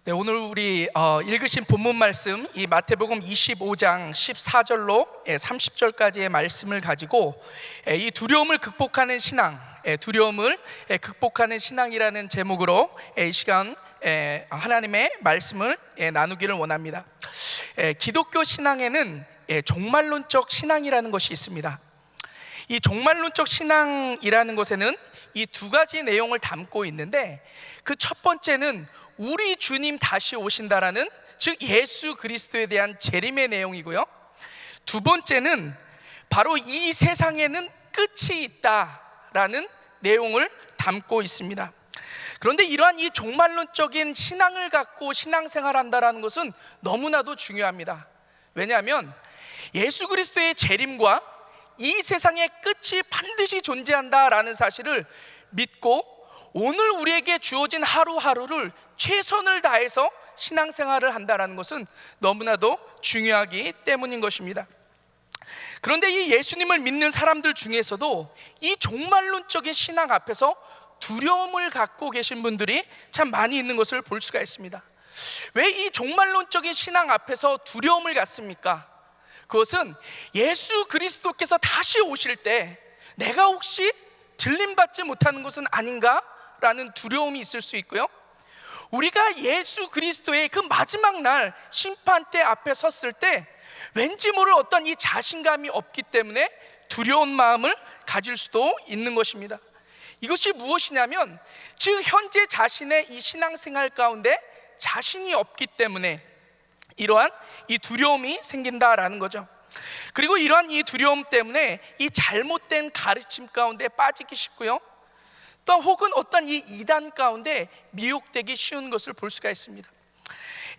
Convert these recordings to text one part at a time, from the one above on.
네, 오늘 우리 읽으신 본문 말씀, 이 마태복음 25장 14절로 30절까지의 말씀을 가지고 이 두려움을 극복하는 신앙, 두려움을 극복하는 신앙이라는 제목으로 이 시간 하나님의 말씀을 나누기를 원합니다. 기독교 신앙에는 종말론적 신앙이라는 것이 있습니다. 이 종말론적 신앙이라는 것에는 이 두 가지 내용을 담고 있는데, 그 첫 번째는 우리 주님 다시 오신다라는, 즉 예수 그리스도에 대한 재림의 내용이고요. 두 번째는 바로 이 세상에는 끝이 있다라는 내용을 담고 있습니다. 그런데 이러한 이 종말론적인 신앙을 갖고 신앙생활한다라는 것은 너무나도 중요합니다. 왜냐하면 예수 그리스도의 재림과 이 세상의 끝이 반드시 존재한다라는 사실을 믿고 오늘 우리에게 주어진 하루하루를 최선을 다해서 신앙생활을 한다는 것은 너무나도 중요하기 때문인 것입니다. 그런데 이 예수님을 믿는 사람들 중에서도 이 종말론적인 신앙 앞에서 두려움을 갖고 계신 분들이 참 많이 있는 것을 볼 수가 있습니다. 왜 이 종말론적인 신앙 앞에서 두려움을 갖습니까? 그것은 예수 그리스도께서 다시 오실 때 내가 혹시 들림받지 못하는 것은 아닌가라는 두려움이 있을 수 있고요, 우리가 예수 그리스도의 그 마지막 날 심판대 앞에 섰을 때 왠지 모를 어떤 이 자신감이 없기 때문에 두려운 마음을 가질 수도 있는 것입니다. 이것이 무엇이냐면, 즉 현재 자신의 이 신앙생활 가운데 자신이 없기 때문에 이러한 이 두려움이 생긴다라는 거죠. 그리고 이러한 이 두려움 때문에 이 잘못된 가르침 가운데 빠지기 쉽고요, 또 혹은 어떤 이 이단 가운데 미혹되기 쉬운 것을 볼 수가 있습니다.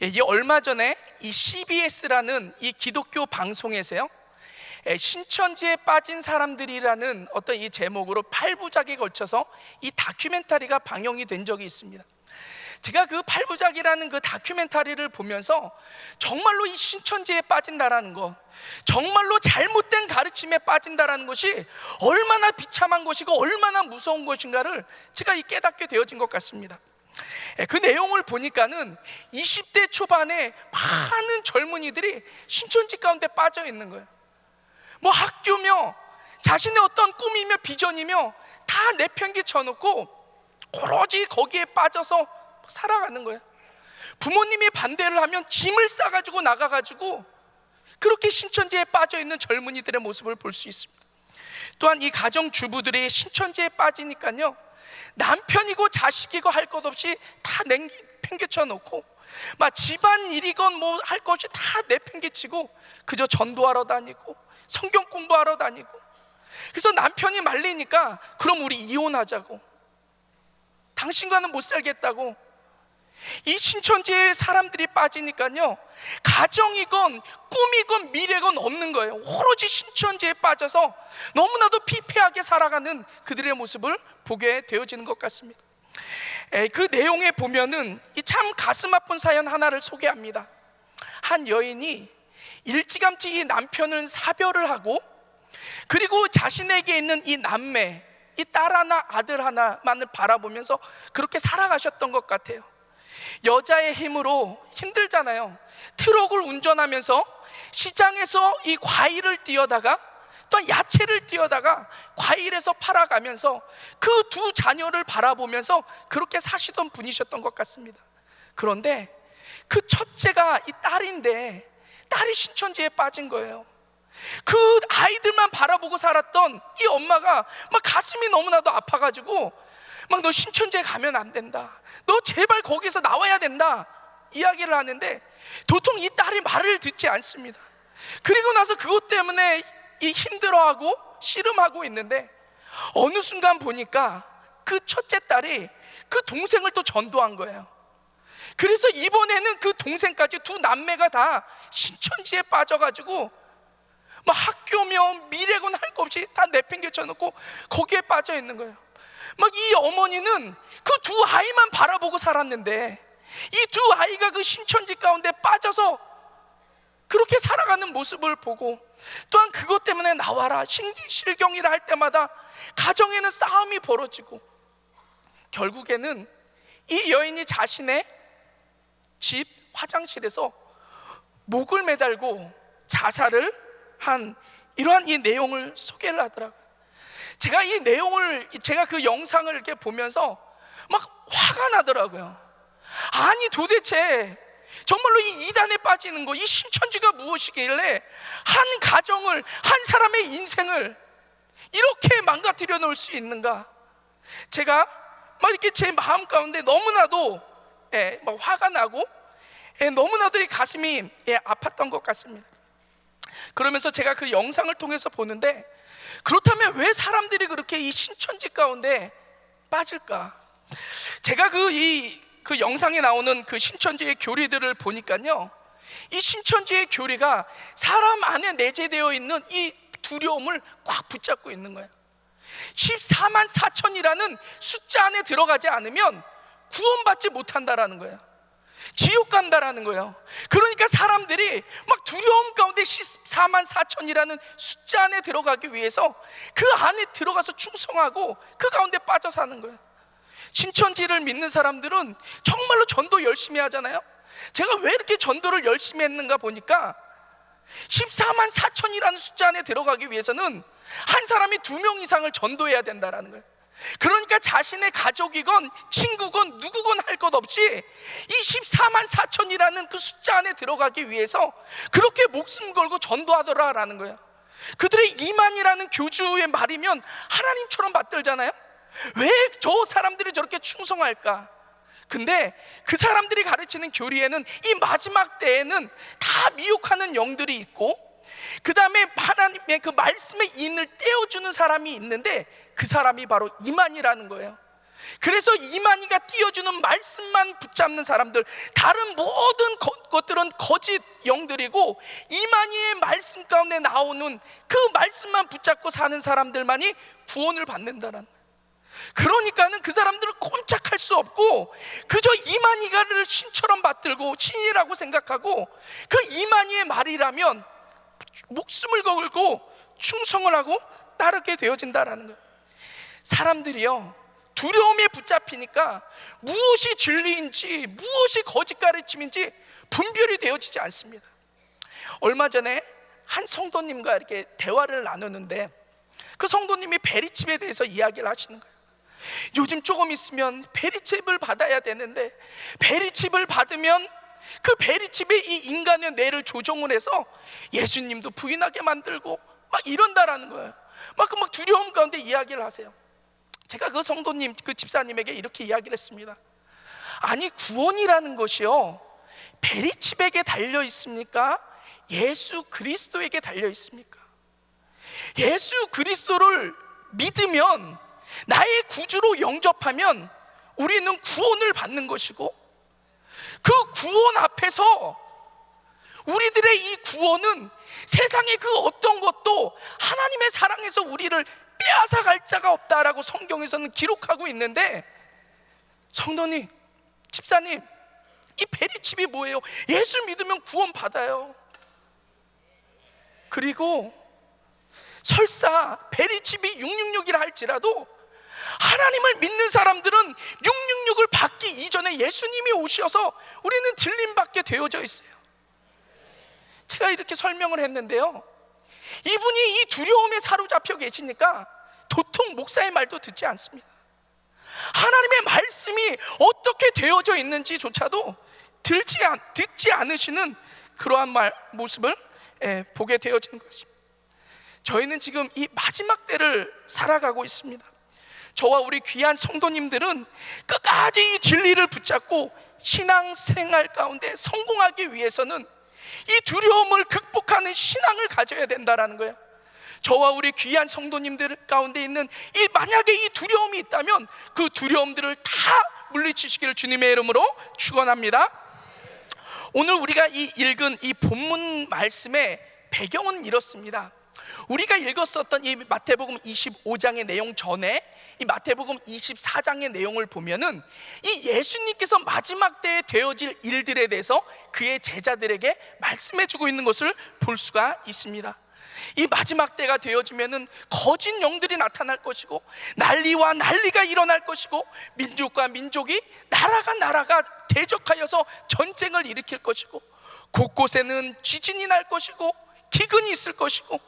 이 얼마 전에 이 CBS라는 이 기독교 방송에서요, 신천지에 빠진 사람들이라는 어떤 이 제목으로 8부작에 걸쳐서 이 다큐멘터리가 방영이 된 적이 있습니다. 제가 그 8부작이라는 그 다큐멘터리를 보면서 정말로 이 신천지에 빠진다라는 것, 정말로 잘못된 가르침에 빠진다라는 것이 얼마나 비참한 것이고 얼마나 무서운 것인가를 제가 깨닫게 되어진 것 같습니다. 그 내용을 보니까는 20대 초반에 많은 젊은이들이 신천지 가운데 빠져 있는 거예요. 뭐 학교며 자신의 어떤 꿈이며 비전이며 다 내팽개쳐 놓고 오로지 거기에 빠져서 살아가는 거예요. 부모님이 반대를 하면 짐을 싸가지고 나가가지고 그렇게 신천지에 빠져있는 젊은이들의 모습을 볼 수 있습니다. 또한 이 가정주부들이 신천지에 빠지니까요, 남편이고 자식이고 할 것 없이 다 내팽개쳐 놓고 막 집안일이건 뭐 할 것이 다 내팽개치고 그저 전도하러 다니고 성경 공부하러 다니고, 그래서 남편이 말리니까 그럼 우리 이혼하자고, 당신과는 못 살겠다고. 이 신천지에 사람들이 빠지니까요, 가정이건 꿈이건 미래건 없는 거예요. 오로지 신천지에 빠져서 너무나도 피폐하게 살아가는 그들의 모습을 보게 되어지는 것 같습니다. 그 내용에 보면은 이 참 가슴 아픈 사연 하나를 소개합니다. 한 여인이 일찌감치 이 남편을 사별을 하고, 그리고 자신에게 있는 이 남매, 이 딸 하나 아들 하나만을 바라보면서 그렇게 살아가셨던 것 같아요. 여자의 힘으로 힘들잖아요. 트럭을 운전하면서 시장에서 이 과일을 띄어다가 또 야채를 띄어다가 과일에서 팔아가면서 그 두 자녀를 바라보면서 그렇게 사시던 분이셨던 것 같습니다. 그런데 그 첫째가 이 딸인데 딸이 신천지에 빠진 거예요. 그 아이들만 바라보고 살았던 이 엄마가 막 가슴이 너무나도 아파가지고 막 너 신천지에 가면 안 된다, 너 제발 거기서 나와야 된다 이야기를 하는데 도통 이 딸이 말을 듣지 않습니다. 그리고 나서 그것 때문에 이 힘들어하고 씨름하고 있는데 어느 순간 보니까 그 첫째 딸이 그 동생을 또 전도한 거예요. 그래서 이번에는 그 동생까지 두 남매가 다 신천지에 빠져가지고 뭐 학교며 미래건 할 것 없이 다 내팽개쳐 놓고 거기에 빠져 있는 거예요. 막 이 어머니는 그 두 아이만 바라보고 살았는데 이 두 아이가 그 신천지 가운데 빠져서 그렇게 살아가는 모습을 보고, 또한 그것 때문에 나와라 실경이라 할 때마다 가정에는 싸움이 벌어지고, 결국에는 이 여인이 자신의 집 화장실에서 목을 매달고 자살을 한 이러한 이 내용을 소개를 하더라고요. 제가 그 영상을 이렇게 보면서 막 화가 나더라고요. 아니 도대체 정말로 이 이단에 빠지는 거, 이 신천지가 무엇이길래 한 가정을, 한 사람의 인생을 이렇게 망가뜨려 놓을 수 있는가? 제가 막 이렇게 제 마음 가운데 너무나도 막 화가 나고 너무나도 이 가슴이 아팠던 것 같습니다. 그러면서 제가 그 영상을 통해서 보는데, 그렇다면 왜 사람들이 그렇게 이 신천지 가운데 빠질까? 제가 그 영상에 나오는 그 신천지의 교리들을 보니까요, 이 신천지의 교리가 사람 안에 내재되어 있는 이 두려움을 꽉 붙잡고 있는 거예요. 14만 4천이라는 숫자 안에 들어가지 않으면 구원받지 못한다라는 거예요. 지옥 간다라는 거예요. 그러니까 사람들이 막 두려움 가운데 14만 4천이라는 숫자 안에 들어가기 위해서 그 안에 들어가서 충성하고 그 가운데 빠져 사는 거예요. 신천지를 믿는 사람들은 정말로 전도 열심히 하잖아요. 제가 왜 이렇게 전도를 열심히 했는가 보니까 14만 4천이라는 숫자 안에 들어가기 위해서는 한 사람이 2명 이상을 전도해야 된다라는 거예요. 그러니까 자신의 가족이건 친구건 누구건 할 것 없이 이 14만 4천이라는 그 숫자 안에 들어가기 위해서 그렇게 목숨 걸고 전도하더라라는 거예요. 그들의 이만이라는 교주의 말이면 하나님처럼 받들잖아요. 왜 저 사람들이 저렇게 충성할까? 근데 그 사람들이 가르치는 교리에는 이 마지막 때에는 다 미혹하는 영들이 있고, 그 다음에 하나님의 그 말씀의 인을 떼어주는 사람이 있는데 그 사람이 바로 이만희라는 거예요. 그래서 이만희가 띄워주는 말씀만 붙잡는 사람들, 다른 모든 것들은 거짓 영들이고, 이만희의 말씀 가운데 나오는 그 말씀만 붙잡고 사는 사람들만이 구원을 받는다는 거예요. 그러니까는 그 사람들은 꼼짝할 수 없고 그저 이만희가를 신처럼 받들고 신이라고 생각하고, 그 이만희의 말이라면 목숨을 걸고 충성을 하고 따르게 되어진다라는 거예요. 사람들이요, 두려움에 붙잡히니까 무엇이 진리인지 무엇이 거짓 가르침인지 분별이 되어지지 않습니다. 얼마 전에 한 성도님과 이렇게 대화를 나누는데 그 성도님이 베리칩에 대해서 이야기를 하시는 거예요. 요즘 조금 있으면 베리칩을 받아야 되는데, 베리칩을 받으면 그 베리칩에 이 인간의 뇌를 조종을 해서 예수님도 부인하게 만들고 막 이런다라는 거예요. 막 두려움 가운데 이야기를 하세요. 제가 그 성도님, 그 집사님에게 이렇게 이야기를 했습니다. 아니, 구원이라는 것이요, 베리칩에게 달려 있습니까? 예수 그리스도에게 달려 있습니까? 예수 그리스도를 믿으면, 나의 구주로 영접하면 우리는 구원을 받는 것이고, 그 구원 앞에서 우리들의 이 구원은 세상의 그 어떤 것도 하나님의 사랑에서 우리를 빼앗아 갈 자가 없다라고 성경에서는 기록하고 있는데, 성도님, 집사님, 이 베리칩이 뭐예요? 예수 믿으면 구원 받아요. 그리고 설사 베리칩이 666이라 할지라도 하나님을 믿는 사람들은 666을 받기 이전에 예수님이 오셔서 우리는 들림받게 되어져 있어요. 제가 이렇게 설명을 했는데요, 이분이 이 두려움에 사로잡혀 계시니까 도통 목사의 말도 듣지 않습니다. 하나님의 말씀이 어떻게 되어져 있는지조차도 듣지 않으시는 그러한 모습을 보게 되어지는 것입니다. 저희는 지금 이 마지막 때를 살아가고 있습니다. 저와 우리 귀한 성도님들은 끝까지 이 진리를 붙잡고 신앙생활 가운데 성공하기 위해서는 이 두려움을 극복하는 신앙을 가져야 된다는 거예요. 저와 우리 귀한 성도님들 가운데 있는 만약에 이 두려움이 있다면 그 두려움들을 다 물리치시기를 주님의 이름으로 축원합니다. 오늘 우리가 읽은 이 본문 말씀의 배경은 이렇습니다. 우리가 읽었었던 이 마태복음 25장의 내용 전에 이 마태복음 24장의 내용을 보면은 이 예수님께서 마지막 때에 되어질 일들에 대해서 그의 제자들에게 말씀해 주고 있는 것을 볼 수가 있습니다. 이 마지막 때가 되어지면은 거짓 영들이 나타날 것이고, 난리와 난리가 일어날 것이고, 민족과 민족이, 나라가 대적하여서 전쟁을 일으킬 것이고, 곳곳에는 지진이 날 것이고, 기근이 있을 것이고,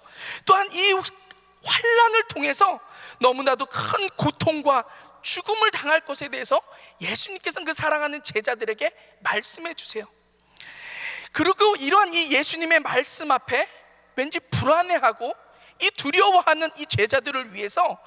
또한 이 환란을 통해서 너무나도 큰 고통과 죽음을 당할 것에 대해서 예수님께서는 그 사랑하는 제자들에게 말씀해 주세요. 그리고 이러한 이 예수님의 말씀 앞에 왠지 불안해하고 이 두려워하는 이 제자들을 위해서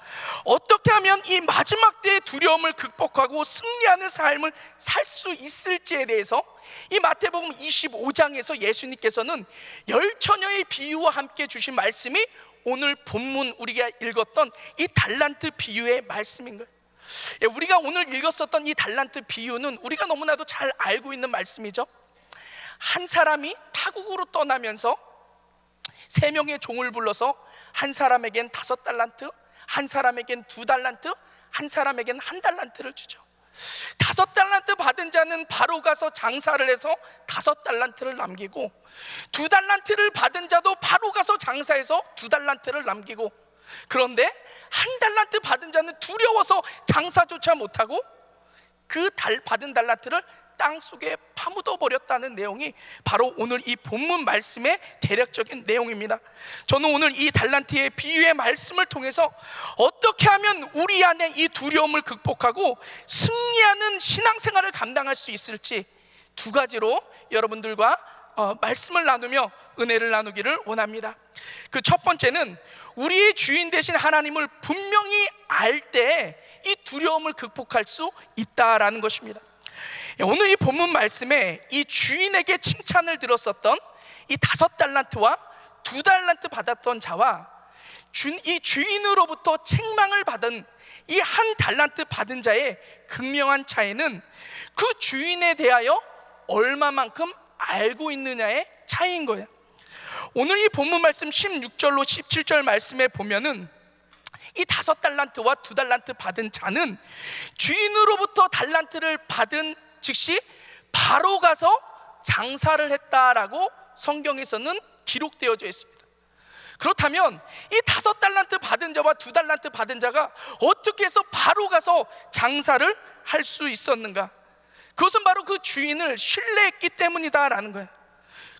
어떻게 하면 이 마지막 때의 두려움을 극복하고 승리하는 삶을 살 수 있을지에 대해서 이 마태복음 25장에서 예수님께서는 열처녀의 비유와 함께 주신 말씀이 오늘 본문 우리가 읽었던 이 달란트 비유의 말씀인 거예요. 우리가 오늘 읽었었던 이 달란트 비유는 우리가 너무나도 잘 알고 있는 말씀이죠. 한 사람이 타국으로 떠나면서 3명의 종을 불러서 한 사람에겐 5달란트, 한 사람에겐 2달란트, 한 사람에겐 1달란트를 주죠. 5달란트 받은 자는 바로 가서 장사를 해서 5달란트를 남기고, 2달란트를 받은 자도 바로 가서 장사해서 2달란트를 남기고, 그런데 1달란트 받은 자는 두려워서 장사조차 못하고 그 받은 달란트를 땅속에 파묻어 버렸다는 내용이 바로 오늘 이 본문 말씀의 대략적인 내용입니다. 저는 오늘 이 달란트의 비유의 말씀을 통해서 어떻게 하면 우리 안에 이 두려움을 극복하고 승리하는 신앙생활을 감당할 수 있을지 2가지로 여러분들과 말씀을 나누며 은혜를 나누기를 원합니다. 그 첫 번째는 우리의 주인 되신 하나님을 분명히 알 때 이 두려움을 극복할 수 있다라는 것입니다. 오늘 이 본문 말씀에 이 주인에게 칭찬을 들었었던 이 5달란트와 2달란트 받았던 자와 이 주인으로부터 책망을 받은 이 1달란트 받은 자의 극명한 차이는 그 주인에 대하여 얼마만큼 알고 있느냐의 차이인 거예요. 오늘 이 본문 말씀 16절로 17절 말씀에 보면은 이 5달란트와 2달란트 받은 자는 주인으로부터 달란트를 받은 즉시 바로 가서 장사를 했다라고 성경에서는 기록되어져 있습니다. 그렇다면 이 5달란트 받은 자와 2달란트 받은 자가 어떻게 해서 바로 가서 장사를 할 수 있었는가? 그것은 바로 그 주인을 신뢰했기 때문이다라는 거예요.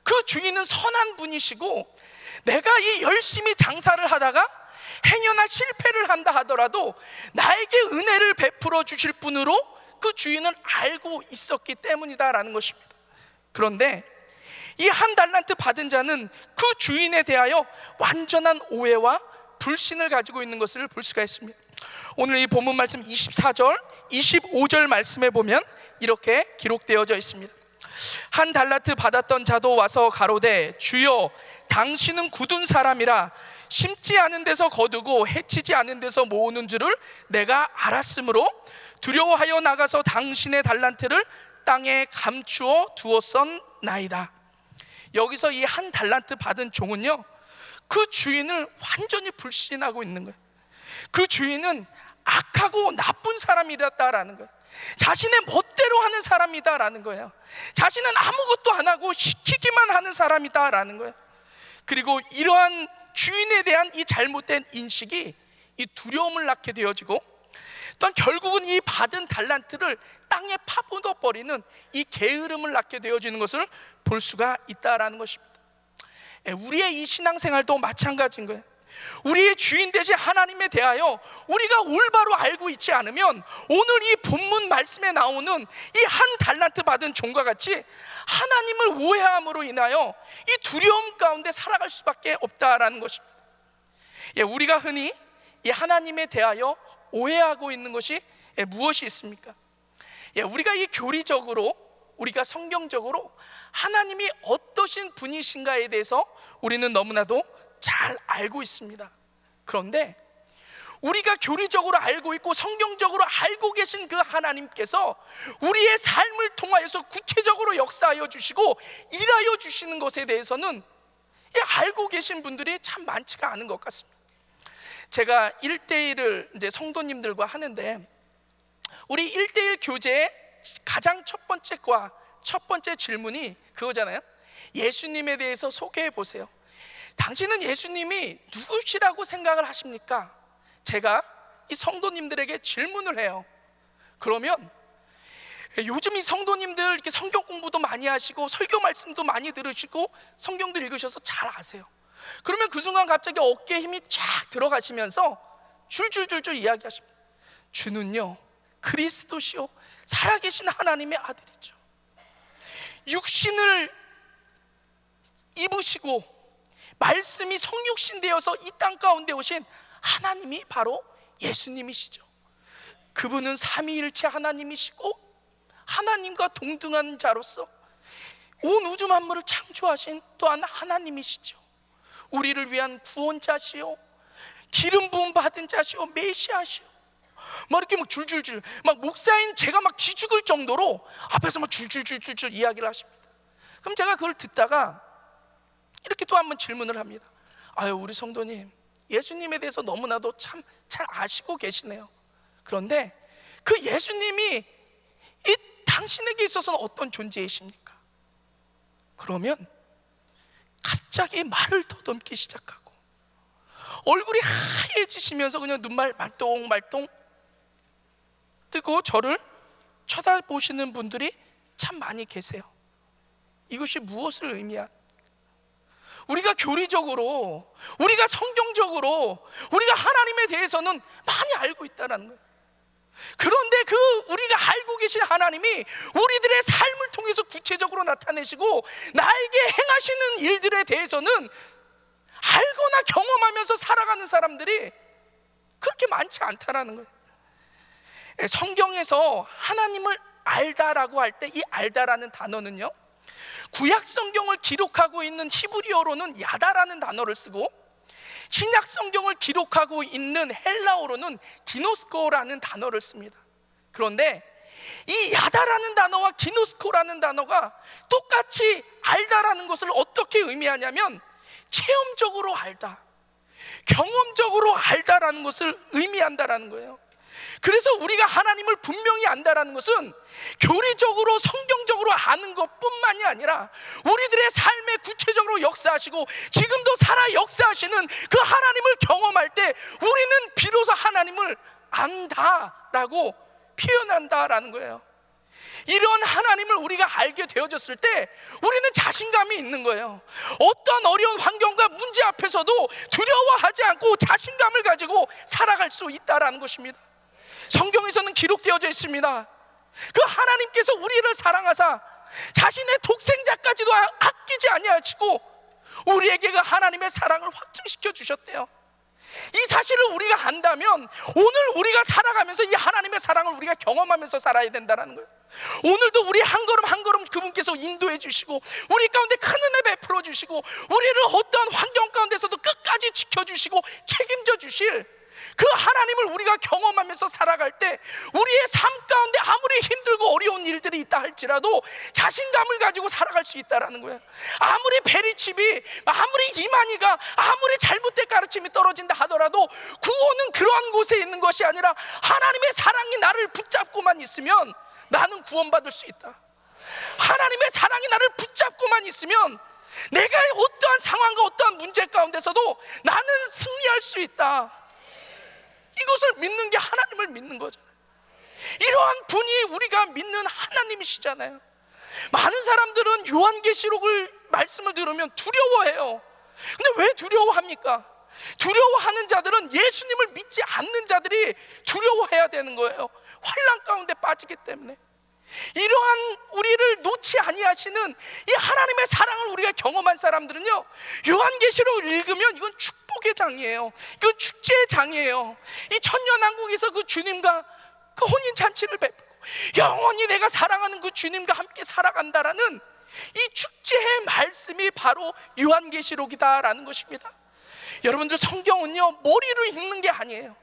그 주인은 선한 분이시고, 내가 이 열심히 장사를 하다가 행여나 실패를 한다 하더라도 나에게 은혜를 베풀어 주실 분으로 그 주인은 알고 있었기 때문이다라는 것입니다. 그런데 이 1달란트 받은 자는 그 주인에 대하여 완전한 오해와 불신을 가지고 있는 것을 볼 수가 있습니다. 오늘 이 본문 말씀 24절, 25절 말씀에 보면 이렇게 기록되어져 있습니다. 1달란트 받았던 자도 와서 가로되 주여 당신은 굳은 사람이라 심지 않은 데서 거두고 해치지 않은 데서 모으는 줄을 내가 알았으므로 두려워하여 나가서 당신의 달란트를 땅에 감추어 두었었나이다. 여기서 이 1달란트 받은 종은요, 그 주인을 완전히 불신하고 있는 거예요. 그 주인은 악하고 나쁜 사람이었다라는 거예요. 자신의 멋대로 하는 사람이다라는 거예요. 자신은 아무것도 안 하고 시키기만 하는 사람이다라는 거예요. 그리고 이러한 주인에 대한 이 잘못된 인식이 이 두려움을 낳게 되어지고, 또한 결국은 이 받은 달란트를 땅에 파묻어 버리는 이 게으름을 낳게 되어지는 것을 볼 수가 있다라는 것입니다. 우리의 이 신앙생활도 마찬가지인 거예요. 우리의 주인 되신 하나님에 대하여 우리가 올바로 알고 있지 않으면 오늘 이 본문 말씀에 나오는 이 1달란트 받은 종과 같이 하나님을 오해함으로 인하여 이 두려움 가운데 살아갈 수밖에 없다라는 것입니다. 우리가 흔히 이 하나님에 대하여 오해하고 있는 것이 무엇이 있습니까? 우리가 이 교리적으로, 우리가 성경적으로 하나님이 어떠신 분이신가에 대해서 우리는 너무나도 잘 알고 있습니다. 그런데 우리가 교리적으로 알고 있고 성경적으로 알고 계신 그 하나님께서 우리의 삶을 통하여서 구체적으로 역사하여 주시고 일하여 주시는 것에 대해서는 알고 계신 분들이 참 많지가 않은 것 같습니다. 제가 1대1을 이제 성도님들과 하는데, 우리 1대1 교제의 가장 첫 번째 질문이 그거잖아요. 예수님에 대해서 소개해 보세요. 당신은 예수님이 누구시라고 생각을 하십니까? 제가 이 성도님들에게 질문을 해요. 그러면 요즘 이 성도님들 이렇게 성경 공부도 많이 하시고 설교 말씀도 많이 들으시고 성경도 읽으셔서 잘 아세요. 그러면 그 순간 갑자기 어깨에 힘이 쫙 들어가시면서 줄줄줄줄 이야기하십니다. 주는요 그리스도시요 살아계신 하나님의 아들이죠. 육신을 입으시고 말씀이 성육신 되어서 이 땅 가운데 오신 하나님이 바로 예수님이시죠. 그분은 삼위일체 하나님이시고 하나님과 동등한 자로서 온 우주 만물을 창조하신 또한 하나님이시죠. 우리를 위한 구원자시요 기름 부음 받은 자시요 메시아시요. 막 이렇게 막 줄줄줄 막 목사인 제가 막 기죽을 정도로 앞에서 막 줄줄줄줄 이야기를 하십니다. 그럼 제가 그걸 듣다가 이렇게 또 한번 질문을 합니다. 아유, 우리 성도님 예수님에 대해서 너무나도 참 잘 아시고 계시네요. 그런데 그 예수님이 이 당신에게 있어서는 어떤 존재이십니까? 그러면 갑자기 말을 더듬기 시작하고 얼굴이 하얘지시면서 그냥 눈말 말똥말똥 뜨고 저를 쳐다보시는 분들이 참 많이 계세요. 이것이 무엇을 의미하는? 우리가 교리적으로, 우리가 성경적으로, 우리가 하나님에 대해서는 많이 알고 있다는 거예요. 그런데 그 우리가 알고 계신 하나님이 우리들의 삶을 통해서 구체적으로 나타내시고 나에게 행하시는 일들에 대해서는 알거나 경험하면서 살아가는 사람들이 그렇게 많지 않다라는 거예요. 성경에서 하나님을 알다라고 할 때 이 알다라는 단어는요 구약 성경을 기록하고 있는 히브리어로는 야다라는 단어를 쓰고 신약 성경을 기록하고 있는 헬라어로는 기노스코라는 단어를 씁니다. 그런데 이 야다라는 단어와 기노스코라는 단어가 똑같이 알다라는 것을 어떻게 의미하냐면 체험적으로 알다, 경험적으로 알다라는 것을 의미한다라는 거예요. 그래서 우리가 하나님을 분명히 안다라는 것은 교리적으로 성경적으로 아는 것뿐만이 아니라 우리들의 삶에 구체적으로 역사하시고 지금도 살아 역사하시는 그 하나님을 경험할 때 우리는 비로소 하나님을 안다라고 표현한다라는 거예요. 이런 하나님을 우리가 알게 되어졌을 때 우리는 자신감이 있는 거예요. 어떤 어려운 환경과 문제 앞에서도 두려워하지 않고 자신감을 가지고 살아갈 수 있다라는 것입니다. 성경에서는 기록되어져 있습니다. 그 하나님께서 우리를 사랑하사 자신의 독생자까지도 아끼지 아니하시고 우리에게 그 하나님의 사랑을 확증시켜 주셨대요. 이 사실을 우리가 안다면 오늘 우리가 살아가면서 이 하나님의 사랑을 우리가 경험하면서 살아야 된다는 거예요. 오늘도 우리 한 걸음 한 걸음 그분께서 인도해 주시고 우리 가운데 큰 은혜 베풀어 주시고 우리를 어떠한 환경 가운데서도 끝까지 지켜주시고 책임져 주실 그 하나님을 우리가 경험하면서 살아갈 때 우리의 삶 가운데 아무리 힘들고 어려운 일들이 있다 할지라도 자신감을 가지고 살아갈 수 있다는 거예요. 아무리 베리칩이, 아무리 이만희가, 아무리 잘못된 가르침이 떨어진다 하더라도 구원은 그러한 곳에 있는 것이 아니라 하나님의 사랑이 나를 붙잡고만 있으면 나는 구원받을 수 있다. 하나님의 사랑이 나를 붙잡고만 있으면 내가 어떠한 상황과 어떠한 문제 가운데서도 나는 승리할 수 있다. 이것을 믿는 게 하나님을 믿는 거잖아요. 이러한 분이 우리가 믿는 하나님이시잖아요. 많은 사람들은 요한계시록을 말씀을 들으면 두려워해요. 근데 왜 두려워합니까? 두려워하는 자들은 예수님을 믿지 않는 자들이 두려워해야 되는 거예요. 환난 가운데 빠지기 때문에. 이러한 우리를 놓지 아니하시는 이 하나님의 사랑을 우리가 경험한 사람들은요 요한계시록을 읽으면 이건 축복의 장이에요. 이건 축제의 장이에요. 이 천년왕국에서 그 주님과 그 혼인잔치를 베풀고 영원히 내가 사랑하는 그 주님과 함께 살아간다라는 이 축제의 말씀이 바로 요한계시록이다라는 것입니다. 여러분들 성경은요 머리로 읽는 게 아니에요.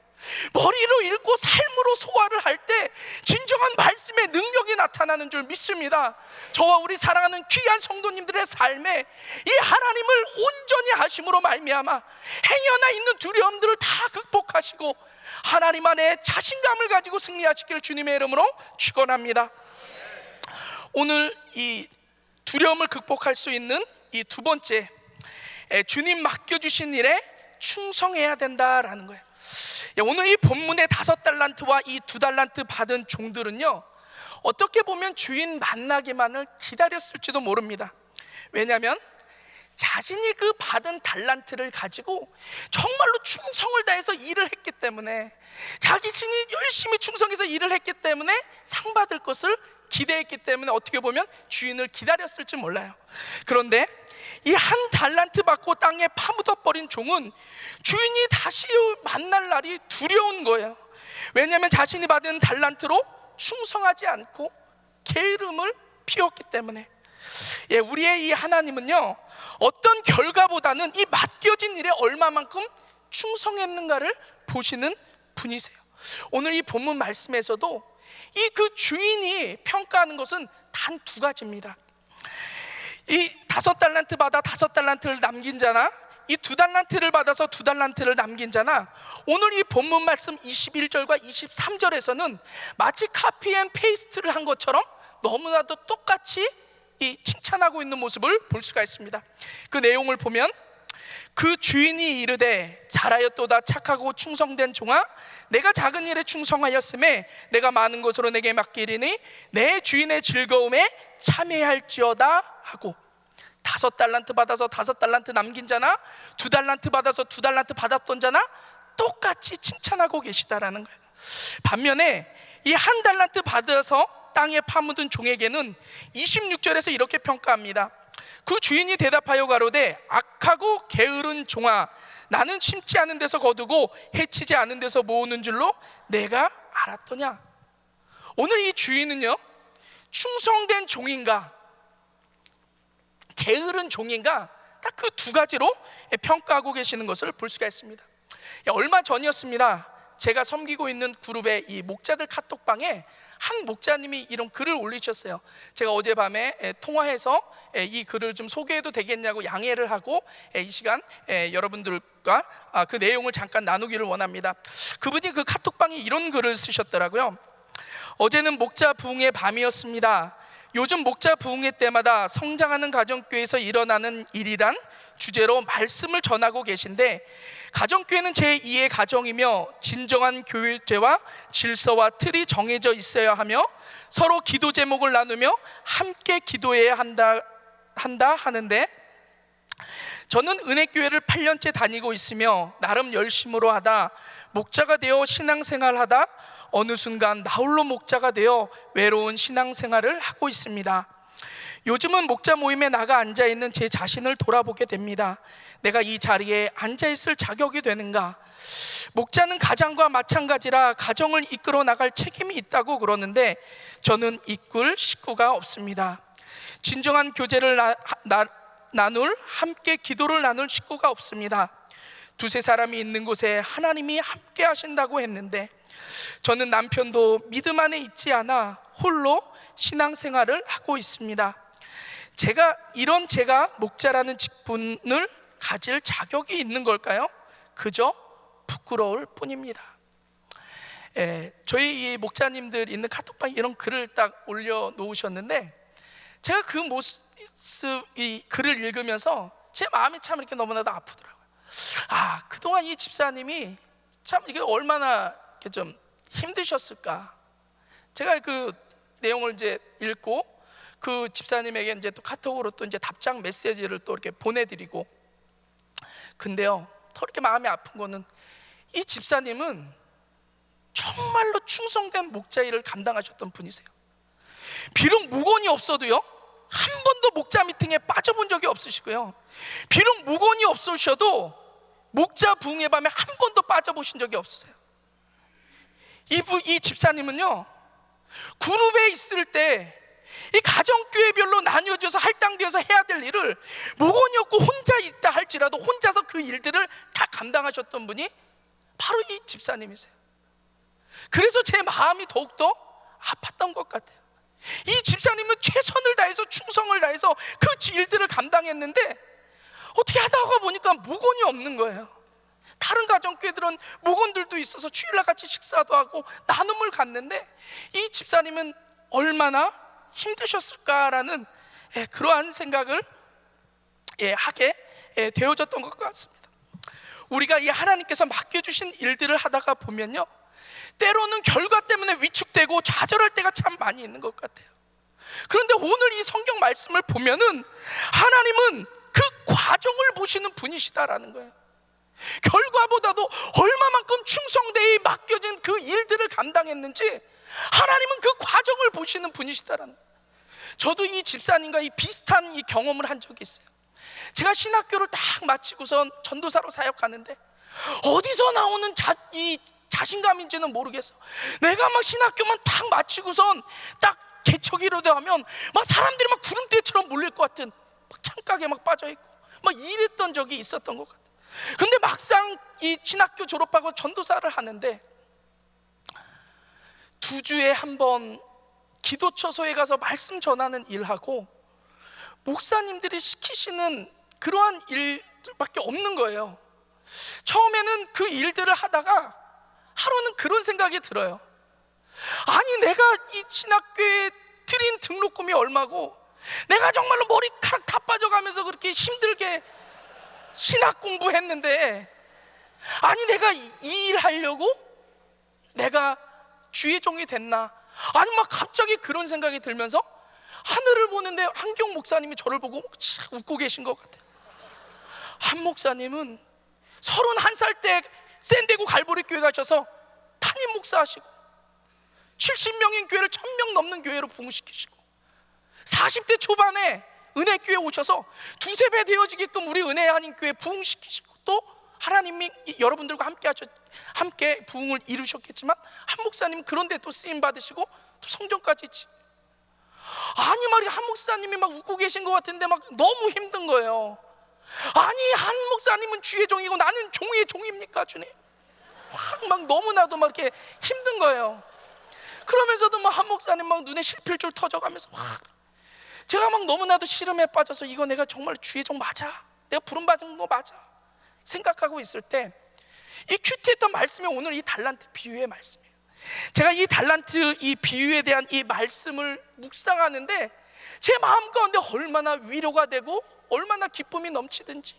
머리로 읽고 삶으로 소화를 할 때 진정한 말씀의 능력이 나타나는 줄 믿습니다. 저와 우리 사랑하는 귀한 성도님들의 삶에 이 하나님을 온전히 하심으로 말미암아 행여나 있는 두려움들을 다 극복하시고 하나님 안에 자신감을 가지고 승리하시기를 주님의 이름으로 축원합니다. 오늘 이 두려움을 극복할 수 있는 이 두 번째 주님 맡겨주신 일에 충성해야 된다라는 거예요. 오늘 이 본문의 5달란트와 이 2달란트 받은 종들은요, 어떻게 보면 주인 만나기만을 기다렸을지도 모릅니다. 왜냐하면 자신이 그 받은 달란트를 가지고 정말로 충성을 다해서 일을 했기 때문에, 자신이 열심히 충성해서 일을 했기 때문에 상 받을 것을 기대했기 때문에 어떻게 보면 주인을 기다렸을지 몰라요. 그런데 이 한 달란트 받고 땅에 파묻어버린 종은 주인이 다시 만날 날이 두려운 거예요. 왜냐하면 자신이 받은 달란트로 충성하지 않고 게으름을 피웠기 때문에. 우리의 이 하나님은요, 어떤 결과보다는 이 맡겨진 일에 얼마만큼 충성했는가를 보시는 분이세요. 오늘 이 본문 말씀에서도 이 그 주인이 평가하는 것은 단 2가지입니다. 이 5달란트 받아 5달란트를 남긴 자나, 이 2달란트를 받아서 2달란트를 남긴 자나, 오늘 이 본문 말씀 21절과 23절에서는 마치 카피 앤 페이스트를 한 것처럼 너무나도 똑같이 이 칭찬하고 있는 모습을 볼 수가 있습니다. 그 내용을 보면, 그 주인이 이르되 잘하였도다 착하고 충성된 종아, 내가 작은 일에 충성하였음에 내가 많은 것으로 내게 맡기리니 내 주인의 즐거움에 참여할지어다 하고, 5달란트 받아서 5달란트 남긴 자나 2달란트 받아서 2달란트 받았던 자나 똑같이 칭찬하고 계시다라는 거예요. 반면에 이 1달란트 받아서 땅에 파묻은 종에게는 26절에서 이렇게 평가합니다. 그 주인이 대답하여 가로되 악하고 게으른 종아, 나는 심지 않은 데서 거두고 해치지 않은 데서 모으는 줄로 내가 알았더냐. 오늘 이 주인은요, 충성된 종인가 게으른 종인가, 딱 그 2가지로 평가하고 계시는 것을 볼 수가 있습니다. 얼마 전이었습니다. 제가 섬기고 있는 그룹의 이 목자들 카톡방에 한 목자님이 이런 글을 올리셨어요. 제가 어젯밤에 통화해서 이 글을 좀 소개해도 되겠냐고 양해를 하고 이 시간 여러분들과 그 내용을 잠깐 나누기를 원합니다. 그분이 그 카톡방에 이런 글을 쓰셨더라고요. 어제는 목자 부흥의 밤이었습니다. 요즘 목자 부흥회 때마다 성장하는 가정교회에서 일어나는 일이란 주제로 말씀을 전하고 계신데, 가정교회는 제2의 가정이며 진정한 교회제와 질서와 틀이 정해져 있어야 하며 서로 기도 제목을 나누며 함께 기도해야 한다 하는데, 저는 은혜교회를 8년째 다니고 있으며 나름 열심으로 하다 목자가 되어 신앙생활하다 어느 순간 나홀로 목자가 되어 외로운 신앙생활을 하고 있습니다. 요즘은 목자 모임에 나가 앉아있는 제 자신을 돌아보게 됩니다. 내가 이 자리에 앉아있을 자격이 되는가? 목자는 가장과 마찬가지라 가정을 이끌어 나갈 책임이 있다고 그러는데, 저는 이끌 식구가 없습니다. 진정한 교제를 나눌, 함께 기도를 나눌 식구가 없습니다. 2-3 사람이 있는 곳에 하나님이 함께 하신다고 했는데, 저는 남편도 믿음 안에 있지 않아 홀로 신앙생활을 하고 있습니다. 제가 목자라는 직분을 가질 자격이 있는 걸까요? 그저 부끄러울 뿐입니다. 저희 이 목자님들 있는 카톡방에 이런 글을 딱 올려놓으셨는데, 제가 그 이 글을 읽으면서 제 마음이 참 이렇게 너무나도 아프더라고요. 그동안 이 집사님이 참 이게 얼마나 이렇게 좀 힘드셨을까. 제가 그 내용을 이제 읽고 그 집사님에게 이제 또 카톡으로 또 이제 답장 메시지를 또 이렇게 보내드리고, 근데요, 더 이렇게 마음이 아픈 거는 이 집사님은 정말로 충성된 목자 일을 감당하셨던 분이세요. 비록 무건이 없어도요, 한 번도 목자 미팅에 빠져본 적이 없으시고요, 비록 무건이 없으셔도 목자 부흥의 밤에 한 번도 빠져보신 적이 없으세요. 이 집사님은요, 그룹에 있을 때 이 가정교회별로 나뉘어져서 할당되어서 해야 될 일을 무건이 없고 혼자 있다 할지라도 혼자서 그 일들을 다 감당하셨던 분이 바로 이 집사님이세요. 그래서 제 마음이 더욱더 아팠던 것 같아요. 이 집사님은 최선을 다해서 충성을 다해서 그 일들을 감당했는데, 어떻게 하다가 보니까 무건이 없는 거예요. 다른 가정교회들은 무건들도 있어서 주일날 같이 식사도 하고 나눔을 갖는데, 이 집사님은 얼마나 힘드셨을까라는 그러한 생각을 하게 되어졌던 것 같습니다. 우리가 이 하나님께서 맡겨주신 일들을 하다가 보면요, 때로는 결과 때문에 위축되고 좌절할 때가 참 많이 있는 것 같아요. 그런데 오늘 이 성경 말씀을 보면은 하나님은 그 과정을 보시는 분이시다라는 거예요. 결과보다도 얼마만큼 충성되이 맡겨진 그 일들을 감당했는지 하나님은 그 과정을 보시는 분이시다라는 거예요. 저도 이 집사님과 이 비슷한 이 경험을 한 적이 있어요. 제가 신학교를 딱 마치고선 전도사로 사역하는데 어디서 나오는 이 자신감인지는 모르겠어. 내가 막 신학교만 딱 마치고선 딱 개척이라도 하면 막 사람들이 막 구름대처럼 몰릴 것 같은 막 창가에 막 빠져있고 막 이랬던 적이 있었던 것 같아요. 근데 막상 이 신학교 졸업하고 전도사를 하는데 2주에 한 번 기도처소에 가서 말씀 전하는 일하고 목사님들이 시키시는 그러한 일밖에 없는 거예요. 처음에는 그 일들을 하다가 하루는 그런 생각이 들어요. 아니, 내가 이 신학교에 드린 등록금이 얼마고 내가 정말로 머리카락 다 빠져가면서 그렇게 힘들게 신학 공부했는데, 아니 내가 이 일 하려고 내가 주의 종이 됐나? 아니 막 갑자기 그런 생각이 들면서 하늘을 보는데 한경 목사님이 저를 보고 웃고 계신 것 같아요. 한 목사님은 31살 때 샌디에고 갈보리 교회 가셔서 담임 목사하시고 70명인 교회를 1000명 넘는 교회로 부흥시키시고 40대 초반에 은혜교회 오셔서 두세 배 되어지게끔 우리 은혜 아닌 교회 부흥시키시고, 또 하나님이 여러분들과 함께 부흥을 이루셨겠지만 한 목사님은 그런데 또 쓰임 받으시고 또 성전까지 아니 말이야, 한 목사님이 막 웃고 계신 것 같은데 막 너무 힘든 거예요. 아니 한 목사님은 주의 종이고 나는 종의 종입니까 주님? 막 너무나도 막 이렇게 힘든 거예요. 그러면서도 막 한 목사님 막 눈에 실필줄 터져가면서 제가 막 너무나도 시름에 빠져서 이거 내가 정말 주의 종 맞아? 내가 부름받은 거 맞아? 생각하고 있을 때 이 큐티했던 말씀이 오늘 이 달란트 비유의 말씀이에요. 제가 이 달란트 이 비유에 대한 이 말씀을 묵상하는데 제 마음 가운데 얼마나 위로가 되고 얼마나 기쁨이 넘치든지,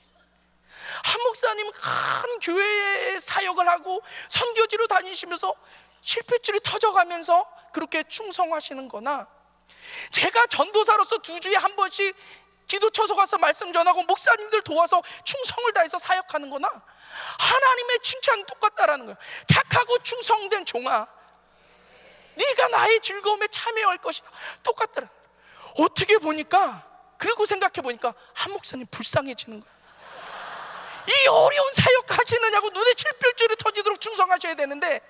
한 목사님은 큰 교회에 사역을 하고 선교지로 다니시면서 실핏줄이 터져가면서 그렇게 충성하시는 거나, 제가 전도사로서 2주에 한 번씩 기도처소 가서 말씀 전하고 목사님들 도와서 충성을 다해서 사역하는 거나 하나님의 칭찬은 똑같다라는 거예요. 착하고 충성된 종아, 네가 나의 즐거움에 참여할 것이다. 똑같더라. 어떻게 보니까, 그리고 생각해 보니까 한 목사님 불쌍해지는 거예요. 이 어려운 사역 하시느냐고 눈에 칠필줄이 터지도록 충성하셔야 되는데,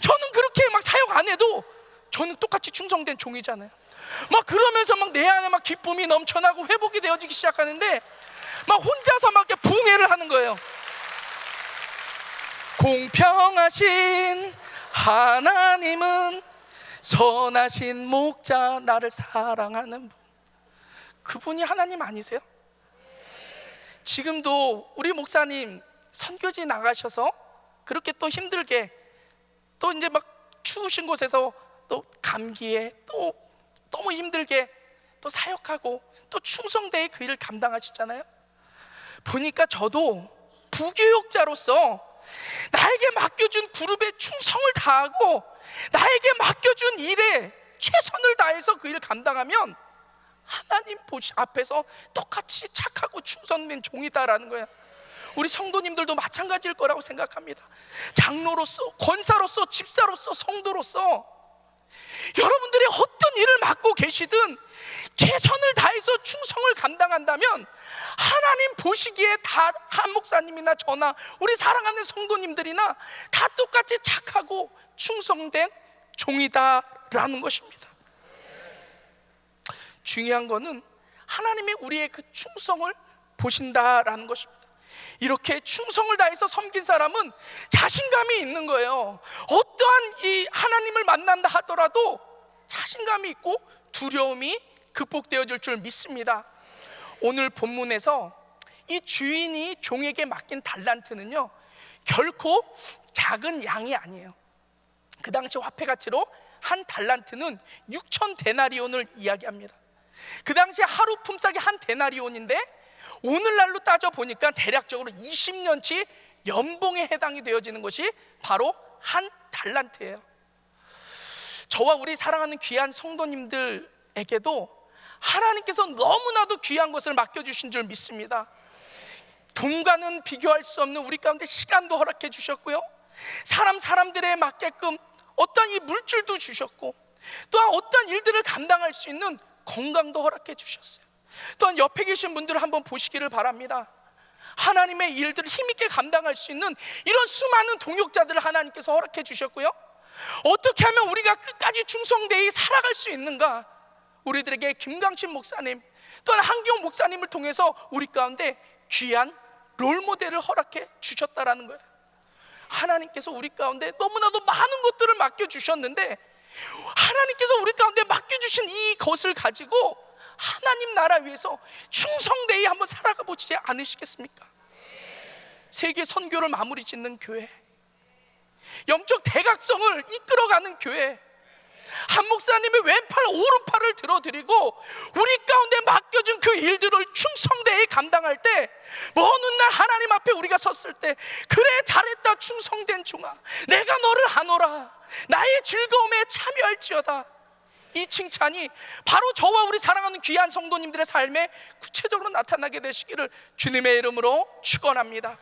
저는 그렇게 막 사역 안 해도 저는 똑같이 충성된 종이잖아요. 막 그러면서 막 내 안에 막 기쁨이 넘쳐나고 회복이 되어지기 시작하는데 막 혼자서 막 이렇게 붕해를 하는 거예요. 공평하신 하나님은 선하신 목자, 나를 사랑하는 분, 그분이 하나님 아니세요? 지금도 우리 목사님 선교지 나가셔서 그렇게 또 힘들게 또 이제 막 추우신 곳에서 또 감기에 또 너무 힘들게 또 사역하고 또 충성되이 그 일을 감당하시잖아요. 보니까 저도 부교육자로서 나에게 맡겨준 그룹에 충성을 다하고 나에게 맡겨준 일에 최선을 다해서 그 일을 감당하면 하나님 앞에서 똑같이 착하고 충성된 종이다라는 거예요. 우리 성도님들도 마찬가지일 거라고 생각합니다. 장로로서, 권사로서, 집사로서, 성도로서 여러분들이 어떤 일을 맡고 계시든 최선을 다해서 충성을 감당한다면 하나님 보시기에 다 한 목사님이나 저나 우리 사랑하는 성도님들이나 다 똑같이 착하고 충성된 종이다라는 것입니다. 중요한 거는 하나님이 우리의 그 충성을 보신다라는 것입니다. 이렇게 충성을 다해서 섬긴 사람은 자신감이 있는 거예요. 어떠한 이 하나님을 만난다 하더라도 자신감이 있고 두려움이 극복되어질 줄 믿습니다. 오늘 본문에서 이 주인이 종에게 맡긴 달란트는요, 결코 작은 양이 아니에요. 그 당시 화폐 가치로 한 달란트는 6,000 데나리온을 이야기합니다. 그 당시 하루 품삯이 한 데나리온인데 오늘날로 따져보니까 대략적으로 20년치 연봉에 해당이 되어지는 것이 바로 한 달란트예요. 저와 우리 사랑하는 귀한 성도님들에게도 하나님께서 너무나도 귀한 것을 맡겨주신 줄 믿습니다. 돈과는 비교할 수 없는 우리 가운데 시간도 허락해 주셨고요, 사람들에 맞게끔 어떤 이 물질도 주셨고, 또한 어떤 일들을 감당할 수 있는 건강도 허락해 주셨어요. 또한 옆에 계신 분들을 한번 보시기를 바랍니다. 하나님의 일들을 힘있게 감당할 수 있는 이런 수많은 동역자들을 하나님께서 허락해 주셨고요, 어떻게 하면 우리가 끝까지 충성되이 살아갈 수 있는가, 우리들에게 김강신 목사님 또한 한기용 목사님을 통해서 우리 가운데 귀한 롤모델을 허락해 주셨다라는 거예요. 하나님께서 우리 가운데 너무나도 많은 것들을 맡겨주셨는데, 하나님께서 우리 가운데 맡겨주신 이것을 가지고 하나님 나라 위해서 충성되이 한번 살아가 보시지 않으시겠습니까? 세계 선교를 마무리 짓는 교회, 영적 대각성을 이끌어가는 교회, 한 목사님의 왼팔 오른팔을 들어드리고 우리 가운데 맡겨준 그 일들을 충성되이 감당할 때, 먼 훗날 하나님 앞에 우리가 섰을 때, 그래 잘했다 충성된 종아, 내가 너를 아노라, 나의 즐거움에 참여할지어다, 이 칭찬이 바로 저와 우리 사랑하는 귀한 성도님들의 삶에 구체적으로 나타나게 되시기를 주님의 이름으로 축원합니다.